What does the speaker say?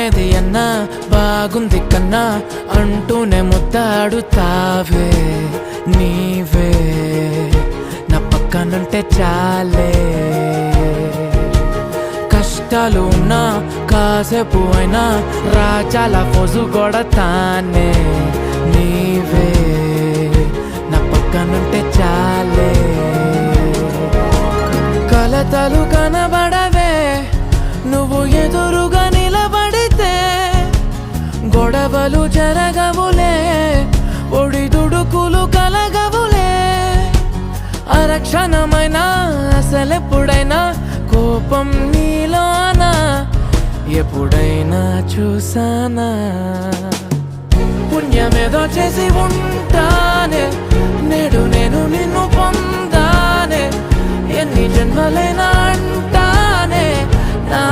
ఏది అన్నా బాగుంది కన్నా అంటూనే ముద్దాడుతావే నీవే నా పక్కనుంటే చాలే. కష్టాలు ఉన్నా కాసేపు అయినా రాజాల ఫోజు కొడతానే నీవే నా పక్కనుంటే చాలే. కలతలు కనబడవే నువ్వు ఎదురుగా నిలబడితే, గొడవలు జరగవులే ఒడిదుడుకులు కలగవులే. అరక్షణమైనా అసలెప్పుడైనా కోపం నీలోనా ఎప్పుడైనా చూసానా? పుణ్యమేదో చేసి ఉంటానే నేడు నేను నిన్ను పొందానే. ఎన్ని జన్మలైనా అంటానే నా